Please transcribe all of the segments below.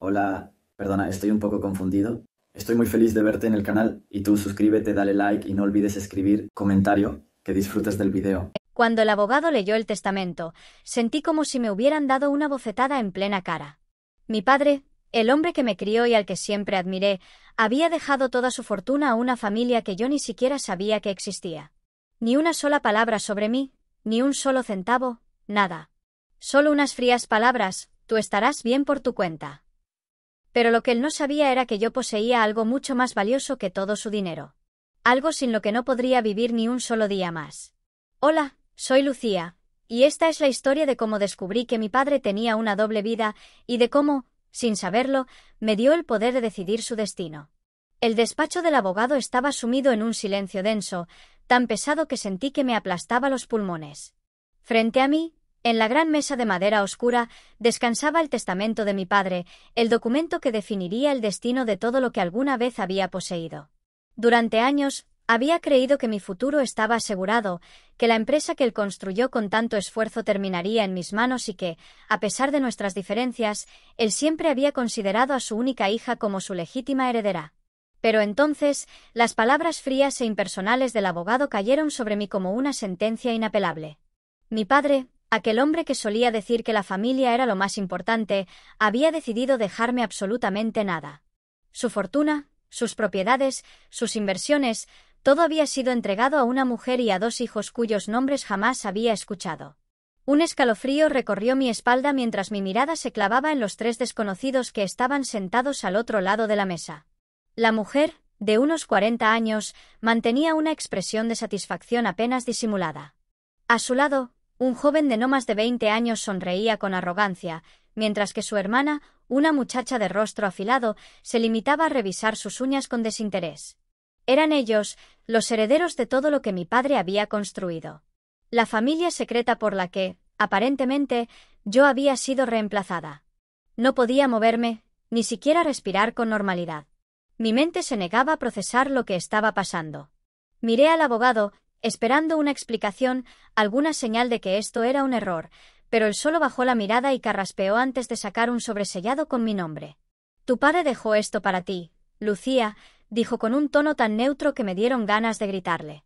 Hola, perdona, estoy un poco confundido. Estoy muy feliz de verte en el canal y tú suscríbete, dale like y no olvides escribir comentario. Que disfrutes del video. Cuando el abogado leyó el testamento, sentí como si me hubieran dado una bofetada en plena cara. Mi padre, el hombre que me crió y al que siempre admiré, había dejado toda su fortuna a una familia que yo ni siquiera sabía que existía. Ni una sola palabra sobre mí, ni un solo centavo, nada. Solo unas frías palabras: tú estarás bien por tu cuenta. Pero lo que él no sabía era que yo poseía algo mucho más valioso que todo su dinero. Algo sin lo que no podría vivir ni un solo día más. Hola, soy Lucía, y esta es la historia de cómo descubrí que mi padre tenía una doble vida y de cómo, sin saberlo, me dio el poder de decidir su destino. El despacho del abogado estaba sumido en un silencio denso, tan pesado que sentí que me aplastaba los pulmones. Frente a mí, en la gran mesa de madera oscura, descansaba el testamento de mi padre, el documento que definiría el destino de todo lo que alguna vez había poseído. Durante años, había creído que mi futuro estaba asegurado, que la empresa que él construyó con tanto esfuerzo terminaría en mis manos y que, a pesar de nuestras diferencias, él siempre había considerado a su única hija como su legítima heredera. Pero entonces, las palabras frías e impersonales del abogado cayeron sobre mí como una sentencia inapelable. Mi padre, aquel hombre que solía decir que la familia era lo más importante, había decidido dejarme absolutamente nada. Su fortuna, sus propiedades, sus inversiones, todo había sido entregado a una mujer y a dos hijos cuyos nombres jamás había escuchado. Un escalofrío recorrió mi espalda mientras mi mirada se clavaba en los tres desconocidos que estaban sentados al otro lado de la mesa. La mujer, de unos 40 años, mantenía una expresión de satisfacción apenas disimulada. A su lado, un joven de no más de 20 años sonreía con arrogancia, mientras que su hermana, una muchacha de rostro afilado, se limitaba a revisar sus uñas con desinterés. Eran ellos, los herederos de todo lo que mi padre había construido. La familia secreta por la que, aparentemente, yo había sido reemplazada. No podía moverme, ni siquiera respirar con normalidad. Mi mente se negaba a procesar lo que estaba pasando. Miré al abogado, esperando una explicación, alguna señal de que esto era un error, pero él solo bajó la mirada y carraspeó antes de sacar un sobresellado con mi nombre. Tu padre dejó esto para ti, Lucía, dijo con un tono tan neutro que me dieron ganas de gritarle.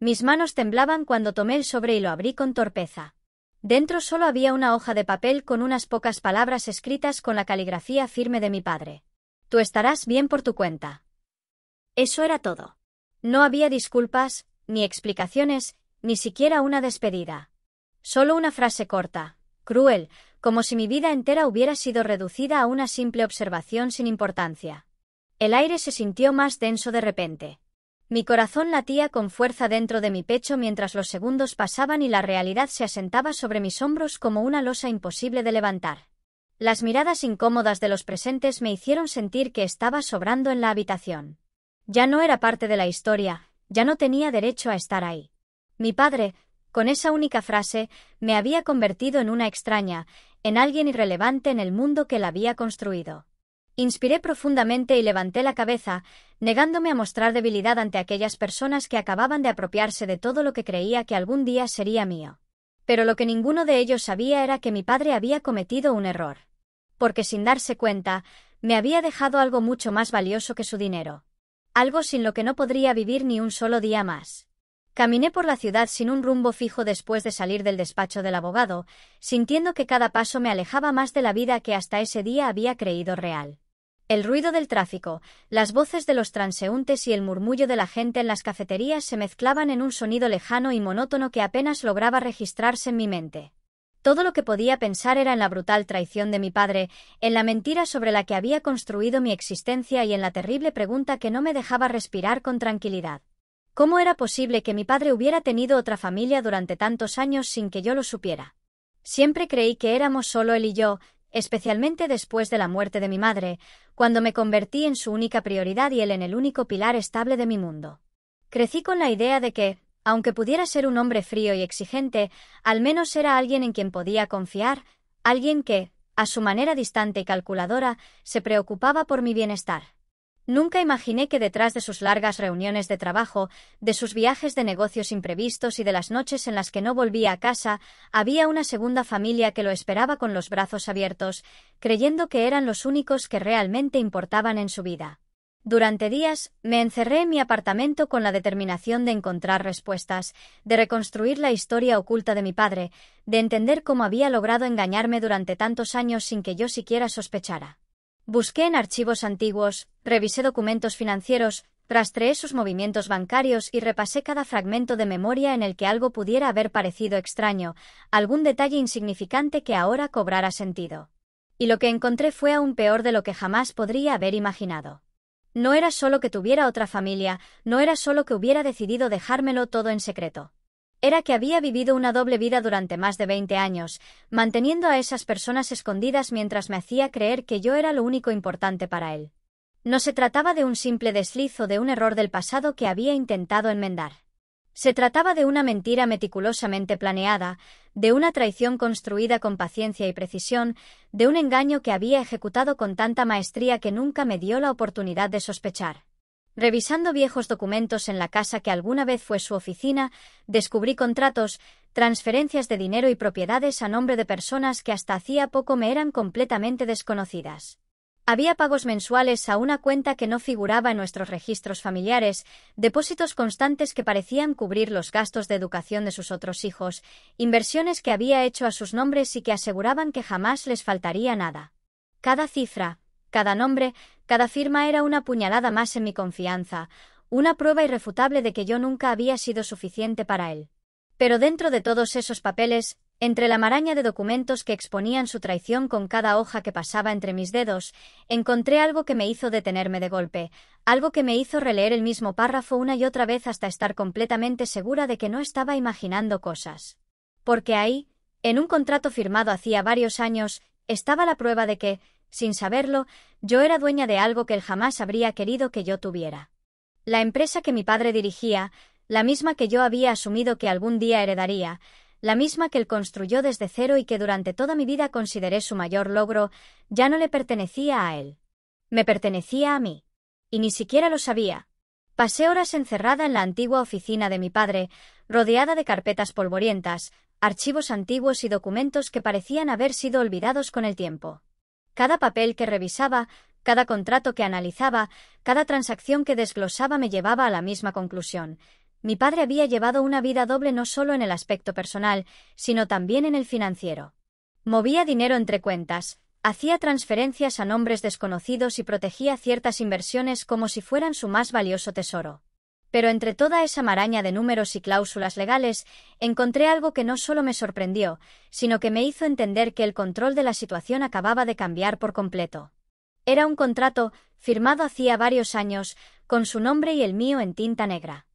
Mis manos temblaban cuando tomé el sobre y lo abrí con torpeza. Dentro solo había una hoja de papel con unas pocas palabras escritas con la caligrafía firme de mi padre. Tú estarás bien por tu cuenta. Eso era todo. No había disculpas, ni explicaciones, ni siquiera una despedida. Solo una frase corta, cruel, como si mi vida entera hubiera sido reducida a una simple observación sin importancia. El aire se sintió más denso de repente. Mi corazón latía con fuerza dentro de mi pecho mientras los segundos pasaban y la realidad se asentaba sobre mis hombros como una losa imposible de levantar. Las miradas incómodas de los presentes me hicieron sentir que estaba sobrando en la habitación. Ya no era parte de la historia, ya no tenía derecho a estar ahí. Mi padre, con esa única frase, me había convertido en una extraña, en alguien irrelevante en el mundo que él había construido. Inspiré profundamente y levanté la cabeza, negándome a mostrar debilidad ante aquellas personas que acababan de apropiarse de todo lo que creía que algún día sería mío. Pero lo que ninguno de ellos sabía era que mi padre había cometido un error. Porque sin darse cuenta, me había dejado algo mucho más valioso que su dinero. Algo sin lo que no podría vivir ni un solo día más. Caminé por la ciudad sin un rumbo fijo después de salir del despacho del abogado, sintiendo que cada paso me alejaba más de la vida que hasta ese día había creído real. El ruido del tráfico, las voces de los transeúntes y el murmullo de la gente en las cafeterías se mezclaban en un sonido lejano y monótono que apenas lograba registrarse en mi mente. Todo lo que podía pensar era en la brutal traición de mi padre, en la mentira sobre la que había construido mi existencia y en la terrible pregunta que no me dejaba respirar con tranquilidad. ¿Cómo era posible que mi padre hubiera tenido otra familia durante tantos años sin que yo lo supiera? Siempre creí que éramos solo él y yo, especialmente después de la muerte de mi madre, cuando me convertí en su única prioridad y él en el único pilar estable de mi mundo. Crecí con la idea de que, aunque pudiera ser un hombre frío y exigente, al menos era alguien en quien podía confiar, alguien que, a su manera distante y calculadora, se preocupaba por mi bienestar. Nunca imaginé que detrás de sus largas reuniones de trabajo, de sus viajes de negocios imprevistos y de las noches en las que no volvía a casa, había una segunda familia que lo esperaba con los brazos abiertos, creyendo que eran los únicos que realmente importaban en su vida. Durante días, me encerré en mi apartamento con la determinación de encontrar respuestas, de reconstruir la historia oculta de mi padre, de entender cómo había logrado engañarme durante tantos años sin que yo siquiera sospechara. Busqué en archivos antiguos, revisé documentos financieros, rastreé sus movimientos bancarios y repasé cada fragmento de memoria en el que algo pudiera haber parecido extraño, algún detalle insignificante que ahora cobrara sentido. Y lo que encontré fue aún peor de lo que jamás podría haber imaginado. No era solo que tuviera otra familia, no era solo que hubiera decidido dejármelo todo en secreto. Era que había vivido una doble vida durante más de 20 años, manteniendo a esas personas escondidas mientras me hacía creer que yo era lo único importante para él. No se trataba de un simple desliz o de un error del pasado que había intentado enmendar. Se trataba de una mentira meticulosamente planeada, de una traición construida con paciencia y precisión, de un engaño que había ejecutado con tanta maestría que nunca me dio la oportunidad de sospechar. Revisando viejos documentos en la casa que alguna vez fue su oficina, descubrí contratos, transferencias de dinero y propiedades a nombre de personas que hasta hacía poco me eran completamente desconocidas. Había pagos mensuales a una cuenta que no figuraba en nuestros registros familiares, depósitos constantes que parecían cubrir los gastos de educación de sus otros hijos, inversiones que había hecho a sus nombres y que aseguraban que jamás les faltaría nada. Cada cifra, cada nombre, cada firma era una puñalada más en mi confianza, una prueba irrefutable de que yo nunca había sido suficiente para él. Pero dentro de todos esos papeles, entre la maraña de documentos que exponían su traición con cada hoja que pasaba entre mis dedos, encontré algo que me hizo detenerme de golpe, algo que me hizo releer el mismo párrafo una y otra vez hasta estar completamente segura de que no estaba imaginando cosas. Porque ahí, en un contrato firmado hacía varios años, estaba la prueba de que, sin saberlo, yo era dueña de algo que él jamás habría querido que yo tuviera. La empresa que mi padre dirigía, la misma que yo había asumido que algún día heredaría, la misma que él construyó desde cero y que durante toda mi vida consideré su mayor logro, ya no le pertenecía a él. Me pertenecía a mí. Y ni siquiera lo sabía. Pasé horas encerrada en la antigua oficina de mi padre, rodeada de carpetas polvorientas, archivos antiguos y documentos que parecían haber sido olvidados con el tiempo. Cada papel que revisaba, cada contrato que analizaba, cada transacción que desglosaba me llevaba a la misma conclusión. Mi padre había llevado una vida doble no solo en el aspecto personal, sino también en el financiero. Movía dinero entre cuentas, hacía transferencias a nombres desconocidos y protegía ciertas inversiones como si fueran su más valioso tesoro. Pero entre toda esa maraña de números y cláusulas legales, encontré algo que no solo me sorprendió, sino que me hizo entender que el control de la situación acababa de cambiar por completo. Era un contrato, firmado hacía varios años, con su nombre y el mío en tinta negra.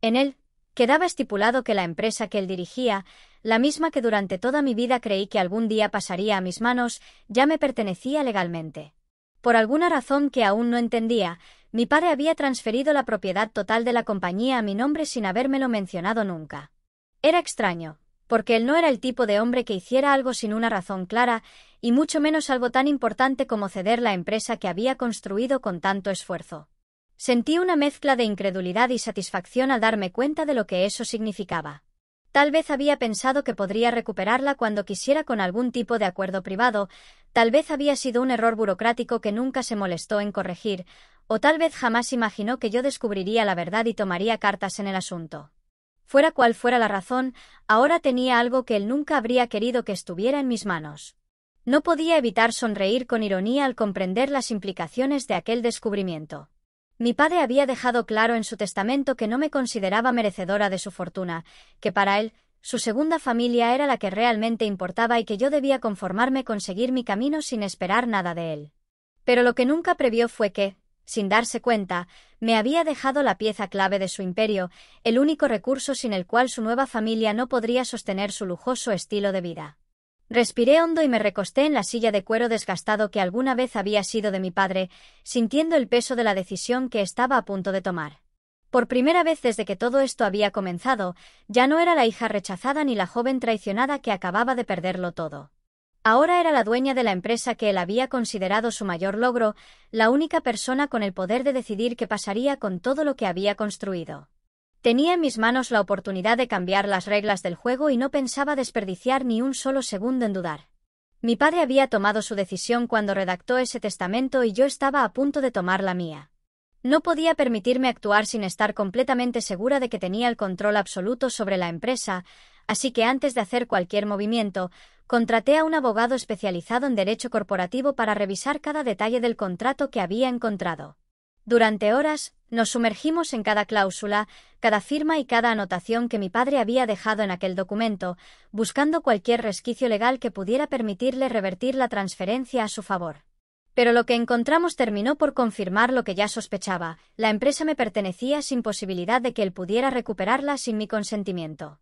En él, quedaba estipulado que la empresa que él dirigía, la misma que durante toda mi vida creí que algún día pasaría a mis manos, ya me pertenecía legalmente. Por alguna razón que aún no entendía, mi padre había transferido la propiedad total de la compañía a mi nombre sin habérmelo mencionado nunca. Era extraño, porque él no era el tipo de hombre que hiciera algo sin una razón clara, y mucho menos algo tan importante como ceder la empresa que había construido con tanto esfuerzo. Sentí una mezcla de incredulidad y satisfacción al darme cuenta de lo que eso significaba. Tal vez había pensado que podría recuperarla cuando quisiera con algún tipo de acuerdo privado, tal vez había sido un error burocrático que nunca se molestó en corregir, o tal vez jamás imaginó que yo descubriría la verdad y tomaría cartas en el asunto. Fuera cual fuera la razón, ahora tenía algo que él nunca habría querido que estuviera en mis manos. No podía evitar sonreír con ironía al comprender las implicaciones de aquel descubrimiento. Mi padre había dejado claro en su testamento que no me consideraba merecedora de su fortuna, que para él, su segunda familia era la que realmente importaba y que yo debía conformarme con seguir mi camino sin esperar nada de él. Pero lo que nunca previó fue que, sin darse cuenta, me había dejado la pieza clave de su imperio, el único recurso sin el cual su nueva familia no podría sostener su lujoso estilo de vida. Respiré hondo y me recosté en la silla de cuero desgastado que alguna vez había sido de mi padre, sintiendo el peso de la decisión que estaba a punto de tomar. Por primera vez desde que todo esto había comenzado, ya no era la hija rechazada ni la joven traicionada que acababa de perderlo todo. Ahora era la dueña de la empresa que él había considerado su mayor logro, la única persona con el poder de decidir qué pasaría con todo lo que había construido. Tenía en mis manos la oportunidad de cambiar las reglas del juego y no pensaba desperdiciar ni un solo segundo en dudar. Mi padre había tomado su decisión cuando redactó ese testamento y yo estaba a punto de tomar la mía. No podía permitirme actuar sin estar completamente segura de que tenía el control absoluto sobre la empresa, así que antes de hacer cualquier movimiento, contraté a un abogado especializado en derecho corporativo para revisar cada detalle del contrato que había encontrado. Durante horas, nos sumergimos en cada cláusula, cada firma y cada anotación que mi padre había dejado en aquel documento, buscando cualquier resquicio legal que pudiera permitirle revertir la transferencia a su favor. Pero lo que encontramos terminó por confirmar lo que ya sospechaba: la empresa me pertenecía sin posibilidad de que él pudiera recuperarla sin mi consentimiento.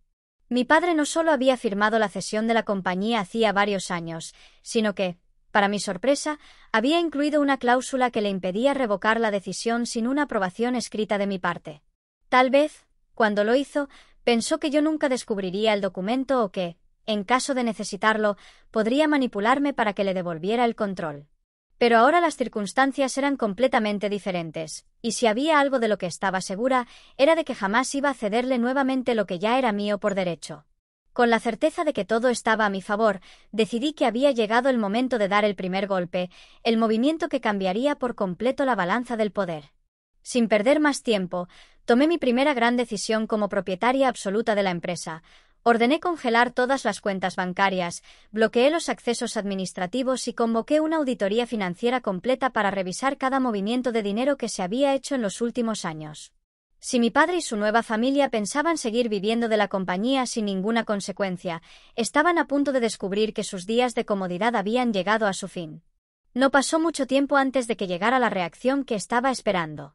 Mi padre no solo había firmado la cesión de la compañía hacía varios años, sino que, para mi sorpresa, había incluido una cláusula que le impedía revocar la decisión sin una aprobación escrita de mi parte. Tal vez, cuando lo hizo, pensó que yo nunca descubriría el documento o que, en caso de necesitarlo, podría manipularme para que le devolviera el control. Pero ahora las circunstancias eran completamente diferentes, y si había algo de lo que estaba segura, era de que jamás iba a cederle nuevamente lo que ya era mío por derecho. Con la certeza de que todo estaba a mi favor, decidí que había llegado el momento de dar el primer golpe, el movimiento que cambiaría por completo la balanza del poder. Sin perder más tiempo, tomé mi primera gran decisión como propietaria absoluta de la empresa. Ordené congelar todas las cuentas bancarias, bloqueé los accesos administrativos y convoqué una auditoría financiera completa para revisar cada movimiento de dinero que se había hecho en los últimos años. Si mi padre y su nueva familia pensaban seguir viviendo de la compañía sin ninguna consecuencia, estaban a punto de descubrir que sus días de comodidad habían llegado a su fin. No pasó mucho tiempo antes de que llegara la reacción que estaba esperando.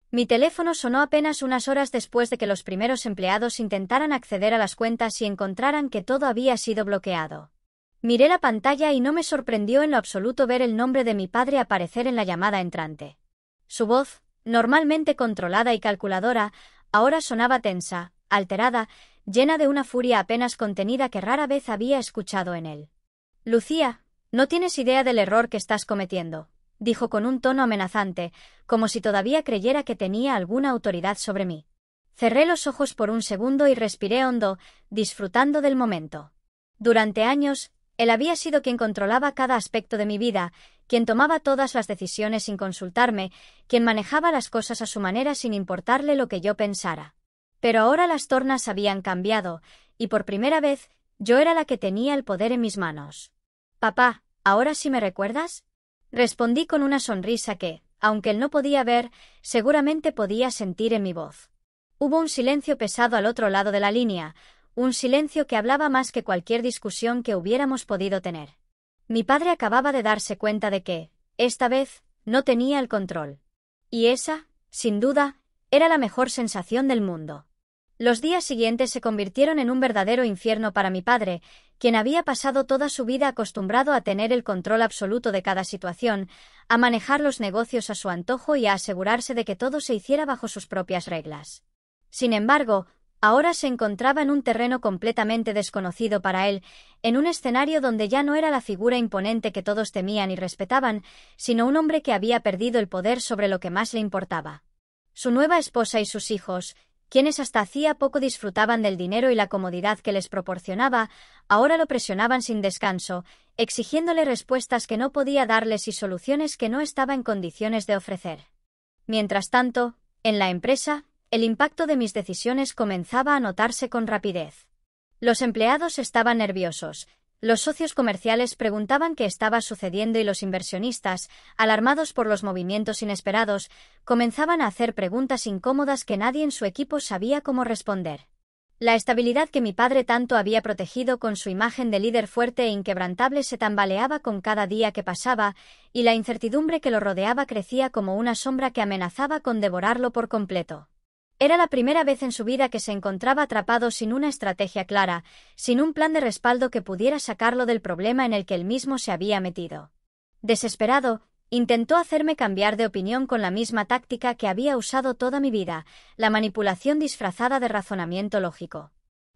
Mi teléfono sonó apenas unas horas después de que los primeros empleados intentaran acceder a las cuentas y encontraran que todo había sido bloqueado. Miré la pantalla y no me sorprendió en lo absoluto ver el nombre de mi padre aparecer en la llamada entrante. Su voz, normalmente controlada y calculadora, ahora sonaba tensa, alterada, llena de una furia apenas contenida que rara vez había escuchado en él. «Lucía, no tienes idea del error que estás cometiendo», dijo con un tono amenazante, como si todavía creyera que tenía alguna autoridad sobre mí. Cerré los ojos por un segundo y respiré hondo, disfrutando del momento. Durante años, él había sido quien controlaba cada aspecto de mi vida, quien tomaba todas las decisiones sin consultarme, quien manejaba las cosas a su manera sin importarle lo que yo pensara. Pero ahora las tornas habían cambiado, y por primera vez, yo era la que tenía el poder en mis manos. «Papá, ¿ahora sí me recuerdas?», respondí con una sonrisa que, aunque él no podía ver, seguramente podía sentir en mi voz. Hubo un silencio pesado al otro lado de la línea, un silencio que hablaba más que cualquier discusión que hubiéramos podido tener. Mi padre acababa de darse cuenta de que, esta vez, no tenía el control. Y esa, sin duda, era la mejor sensación del mundo. Los días siguientes se convirtieron en un verdadero infierno para mi padre, quien había pasado toda su vida acostumbrado a tener el control absoluto de cada situación, a manejar los negocios a su antojo y a asegurarse de que todo se hiciera bajo sus propias reglas. Sin embargo, ahora se encontraba en un terreno completamente desconocido para él, en un escenario donde ya no era la figura imponente que todos temían y respetaban, sino un hombre que había perdido el poder sobre lo que más le importaba. Su nueva esposa y sus hijos, quienes hasta hacía poco disfrutaban del dinero y la comodidad que les proporcionaba, ahora lo presionaban sin descanso, exigiéndole respuestas que no podía darles y soluciones que no estaba en condiciones de ofrecer. Mientras tanto, en la empresa, el impacto de mis decisiones comenzaba a notarse con rapidez. Los empleados estaban nerviosos, los socios comerciales preguntaban qué estaba sucediendo y los inversionistas, alarmados por los movimientos inesperados, comenzaban a hacer preguntas incómodas que nadie en su equipo sabía cómo responder. La estabilidad que mi padre tanto había protegido con su imagen de líder fuerte e inquebrantable se tambaleaba con cada día que pasaba, y la incertidumbre que lo rodeaba crecía como una sombra que amenazaba con devorarlo por completo. Era la primera vez en su vida que se encontraba atrapado sin una estrategia clara, sin un plan de respaldo que pudiera sacarlo del problema en el que él mismo se había metido. Desesperado, intentó hacerme cambiar de opinión con la misma táctica que había usado toda mi vida, la manipulación disfrazada de razonamiento lógico.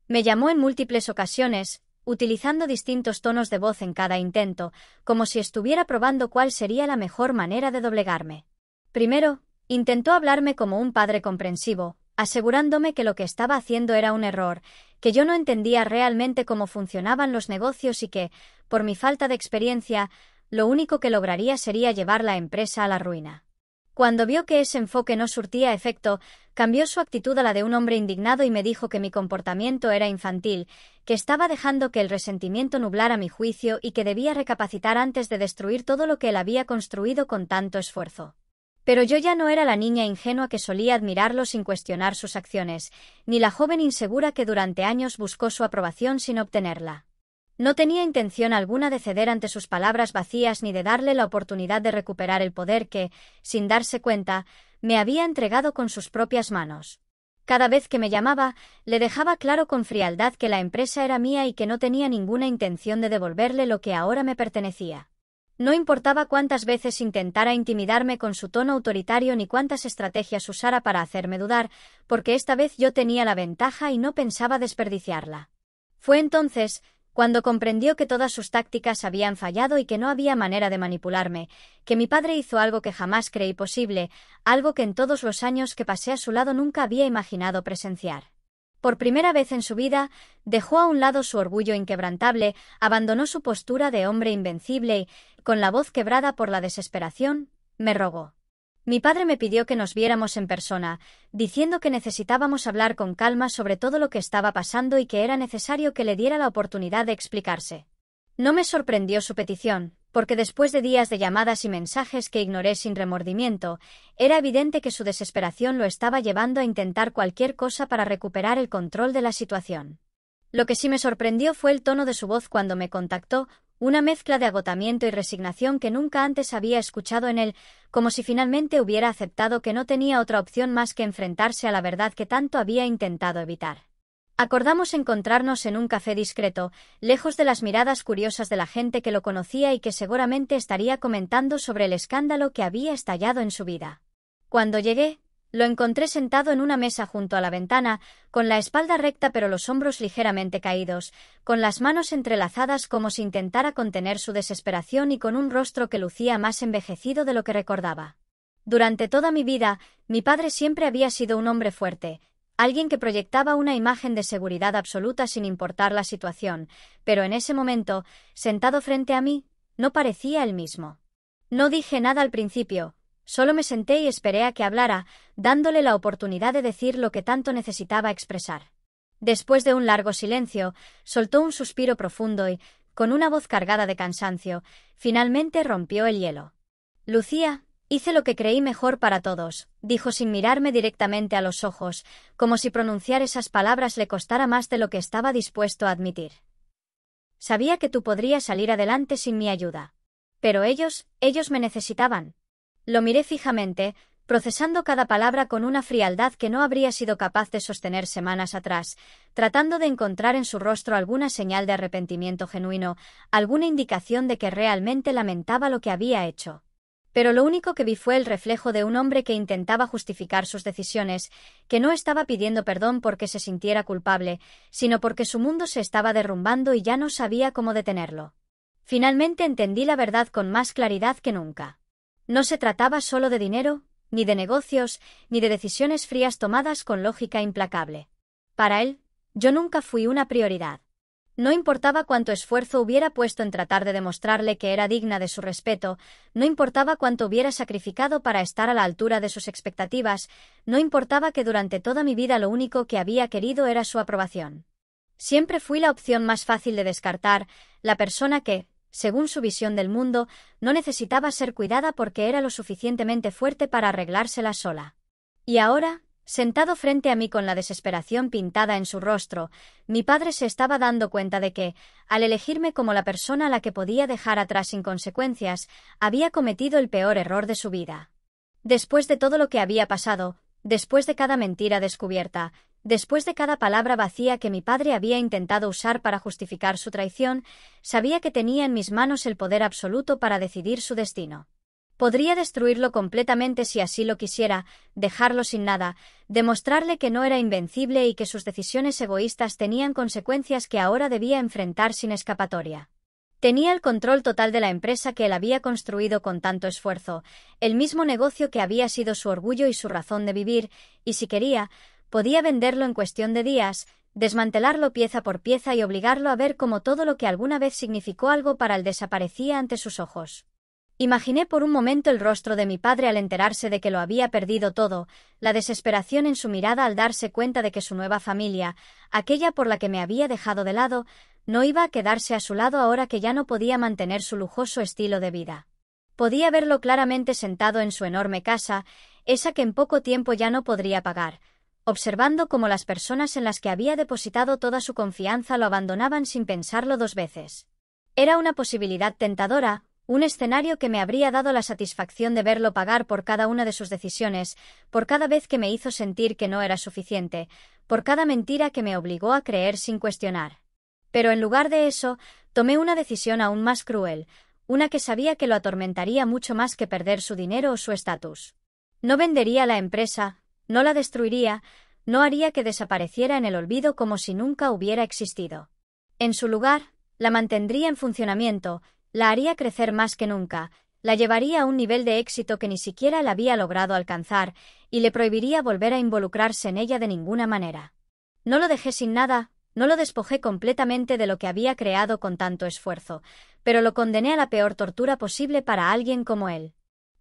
Me llamó en múltiples ocasiones, utilizando distintos tonos de voz en cada intento, como si estuviera probando cuál sería la mejor manera de doblegarme. Primero, intentó hablarme como un padre comprensivo, asegurándome que lo que estaba haciendo era un error, que yo no entendía realmente cómo funcionaban los negocios y que, por mi falta de experiencia, lo único que lograría sería llevar la empresa a la ruina. Cuando vio que ese enfoque no surtía efecto, cambió su actitud a la de un hombre indignado y me dijo que mi comportamiento era infantil, que estaba dejando que el resentimiento nublara mi juicio y que debía recapacitar antes de destruir todo lo que él había construido con tanto esfuerzo. Pero yo ya no era la niña ingenua que solía admirarlo sin cuestionar sus acciones, ni la joven insegura que durante años buscó su aprobación sin obtenerla. No tenía intención alguna de ceder ante sus palabras vacías ni de darle la oportunidad de recuperar el poder que, sin darse cuenta, me había entregado con sus propias manos. Cada vez que me llamaba, le dejaba claro con frialdad que la empresa era mía y que no tenía ninguna intención de devolverle lo que ahora me pertenecía. No importaba cuántas veces intentara intimidarme con su tono autoritario ni cuántas estrategias usara para hacerme dudar, porque esta vez yo tenía la ventaja y no pensaba desperdiciarla. Fue entonces cuando comprendió que todas sus tácticas habían fallado y que no había manera de manipularme, que mi padre hizo algo que jamás creí posible, algo que en todos los años que pasé a su lado nunca había imaginado presenciar. Por primera vez en su vida, dejó a un lado su orgullo inquebrantable, abandonó su postura de hombre invencible y, con la voz quebrada por la desesperación, me rogó. Mi padre me pidió que nos viéramos en persona, diciendo que necesitábamos hablar con calma sobre todo lo que estaba pasando y que era necesario que le diera la oportunidad de explicarse. No me sorprendió su petición, porque después de días de llamadas y mensajes que ignoré sin remordimiento, era evidente que su desesperación lo estaba llevando a intentar cualquier cosa para recuperar el control de la situación. Lo que sí me sorprendió fue el tono de su voz cuando me contactó, una mezcla de agotamiento y resignación que nunca antes había escuchado en él, como si finalmente hubiera aceptado que no tenía otra opción más que enfrentarse a la verdad que tanto había intentado evitar. Acordamos encontrarnos en un café discreto, lejos de las miradas curiosas de la gente que lo conocía y que seguramente estaría comentando sobre el escándalo que había estallado en su vida. Cuando llegué, lo encontré sentado en una mesa junto a la ventana, con la espalda recta pero los hombros ligeramente caídos, con las manos entrelazadas como si intentara contener su desesperación y con un rostro que lucía más envejecido de lo que recordaba. Durante toda mi vida, mi padre siempre había sido un hombre fuerte, alguien que proyectaba una imagen de seguridad absoluta sin importar la situación, pero en ese momento, sentado frente a mí, no parecía el mismo. No dije nada al principio. Solo me senté y esperé a que hablara, dándole la oportunidad de decir lo que tanto necesitaba expresar. Después de un largo silencio, soltó un suspiro profundo y, con una voz cargada de cansancio, finalmente rompió el hielo. Lucía, hice lo que creí mejor para todos, dijo sin mirarme directamente a los ojos, como si pronunciar esas palabras le costara más de lo que estaba dispuesto a admitir. Sabía que tú podrías salir adelante sin mi ayuda. Pero ellos me necesitaban. Lo miré fijamente, procesando cada palabra con una frialdad que no habría sido capaz de sostener semanas atrás, tratando de encontrar en su rostro alguna señal de arrepentimiento genuino, alguna indicación de que realmente lamentaba lo que había hecho. Pero lo único que vi fue el reflejo de un hombre que intentaba justificar sus decisiones, que no estaba pidiendo perdón porque se sintiera culpable, sino porque su mundo se estaba derrumbando y ya no sabía cómo detenerlo. Finalmente entendí la verdad con más claridad que nunca. No se trataba solo de dinero, ni de negocios, ni de decisiones frías tomadas con lógica implacable. Para él, yo nunca fui una prioridad. No importaba cuánto esfuerzo hubiera puesto en tratar de demostrarle que era digna de su respeto, no importaba cuánto hubiera sacrificado para estar a la altura de sus expectativas, no importaba que durante toda mi vida lo único que había querido era su aprobación. Siempre fui la opción más fácil de descartar, la persona que, según su visión del mundo, no necesitaba ser cuidada porque era lo suficientemente fuerte para arreglársela sola. Y ahora, sentado frente a mí con la desesperación pintada en su rostro, mi padre se estaba dando cuenta de que, al elegirme como la persona a la que podía dejar atrás sin consecuencias, había cometido el peor error de su vida. Después de todo lo que había pasado, después de cada mentira descubierta, después de cada palabra vacía que mi padre había intentado usar para justificar su traición, sabía que tenía en mis manos el poder absoluto para decidir su destino. Podría destruirlo completamente si así lo quisiera, dejarlo sin nada, demostrarle que no era invencible y que sus decisiones egoístas tenían consecuencias que ahora debía enfrentar sin escapatoria. Tenía el control total de la empresa que él había construido con tanto esfuerzo, el mismo negocio que había sido su orgullo y su razón de vivir, y si quería, podía venderlo en cuestión de días, desmantelarlo pieza por pieza y obligarlo a ver cómo todo lo que alguna vez significó algo para él desaparecía ante sus ojos. Imaginé por un momento el rostro de mi padre al enterarse de que lo había perdido todo, la desesperación en su mirada al darse cuenta de que su nueva familia, aquella por la que me había dejado de lado, no iba a quedarse a su lado ahora que ya no podía mantener su lujoso estilo de vida. Podía verlo claramente sentado en su enorme casa, esa que en poco tiempo ya no podría pagar, observando cómo las personas en las que había depositado toda su confianza lo abandonaban sin pensarlo dos veces. Era una posibilidad tentadora, un escenario que me habría dado la satisfacción de verlo pagar por cada una de sus decisiones, por cada vez que me hizo sentir que no era suficiente, por cada mentira que me obligó a creer sin cuestionar. Pero en lugar de eso, tomé una decisión aún más cruel, una que sabía que lo atormentaría mucho más que perder su dinero o su estatus. No vendería la empresa, no la destruiría, no haría que desapareciera en el olvido como si nunca hubiera existido. En su lugar, la mantendría en funcionamiento, la haría crecer más que nunca, la llevaría a un nivel de éxito que ni siquiera la había logrado alcanzar, y le prohibiría volver a involucrarse en ella de ninguna manera. No lo dejé sin nada, no lo despojé completamente de lo que había creado con tanto esfuerzo, pero lo condené a la peor tortura posible para alguien como él.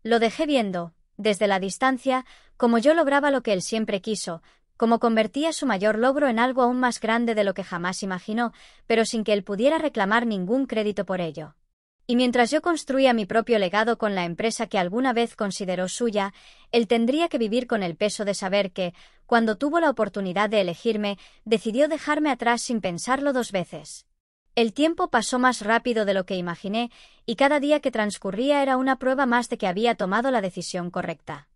Lo dejé viendo, desde la distancia, como yo lograba lo que él siempre quiso, como convertía su mayor logro en algo aún más grande de lo que jamás imaginó, pero sin que él pudiera reclamar ningún crédito por ello. Y mientras yo construía mi propio legado con la empresa que alguna vez consideró suya, él tendría que vivir con el peso de saber que, cuando tuvo la oportunidad de elegirme, decidió dejarme atrás sin pensarlo dos veces. El tiempo pasó más rápido de lo que imaginé, y cada día que transcurría era una prueba más de que había tomado la decisión correcta.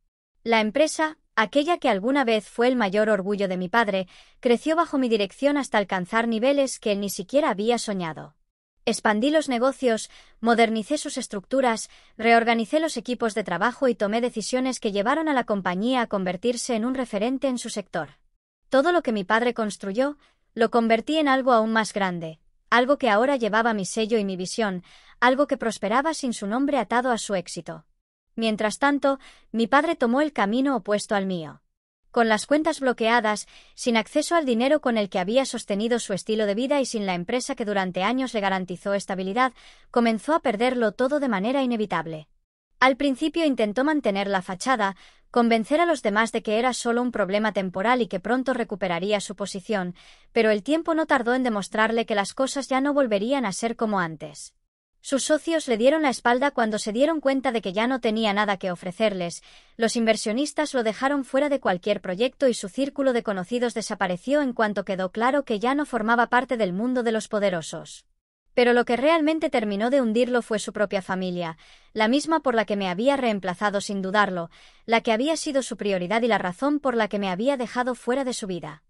La empresa, aquella que alguna vez fue el mayor orgullo de mi padre, creció bajo mi dirección hasta alcanzar niveles que él ni siquiera había soñado. Expandí los negocios, modernicé sus estructuras, reorganicé los equipos de trabajo y tomé decisiones que llevaron a la compañía a convertirse en un referente en su sector. Todo lo que mi padre construyó, lo convertí en algo aún más grande, algo que ahora llevaba mi sello y mi visión, algo que prosperaba sin su nombre atado a su éxito. Mientras tanto, mi padre tomó el camino opuesto al mío. Con las cuentas bloqueadas, sin acceso al dinero con el que había sostenido su estilo de vida y sin la empresa que durante años le garantizó estabilidad, comenzó a perderlo todo de manera inevitable. Al principio intentó mantener la fachada, convencer a los demás de que era solo un problema temporal y que pronto recuperaría su posición, pero el tiempo no tardó en demostrarle que las cosas ya no volverían a ser como antes. Sus socios le dieron la espalda cuando se dieron cuenta de que ya no tenía nada que ofrecerles, los inversionistas lo dejaron fuera de cualquier proyecto y su círculo de conocidos desapareció en cuanto quedó claro que ya no formaba parte del mundo de los poderosos. Pero lo que realmente terminó de hundirlo fue su propia familia, la misma por la que me había reemplazado sin dudarlo, la que había sido su prioridad y la razón por la que me había dejado fuera de su vida.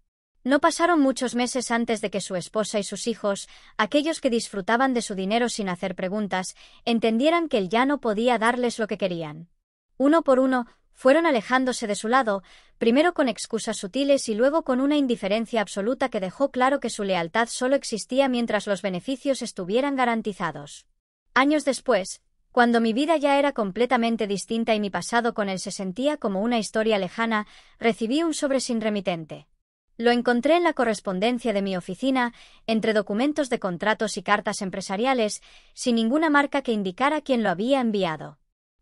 No pasaron muchos meses antes de que su esposa y sus hijos, aquellos que disfrutaban de su dinero sin hacer preguntas, entendieran que él ya no podía darles lo que querían. Uno por uno, fueron alejándose de su lado, primero con excusas sutiles y luego con una indiferencia absoluta que dejó claro que su lealtad solo existía mientras los beneficios estuvieran garantizados. Años después, cuando mi vida ya era completamente distinta y mi pasado con él se sentía como una historia lejana, recibí un sobre sin remitente. Lo encontré en la correspondencia de mi oficina, entre documentos de contratos y cartas empresariales, sin ninguna marca que indicara quién lo había enviado.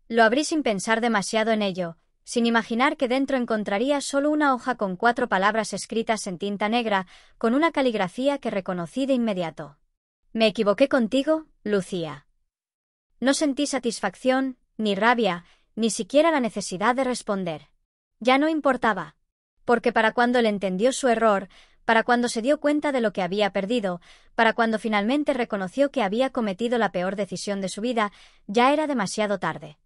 Lo abrí sin pensar demasiado en ello, sin imaginar que dentro encontraría solo una hoja con 4 palabras escritas en tinta negra, con una caligrafía que reconocí de inmediato. «Me equivoqué contigo, Lucía». No sentí satisfacción, ni rabia, ni siquiera la necesidad de responder. Ya no importaba. Porque para cuando él entendió su error, para cuando se dio cuenta de lo que había perdido, para cuando finalmente reconoció que había cometido la peor decisión de su vida, ya era demasiado tarde.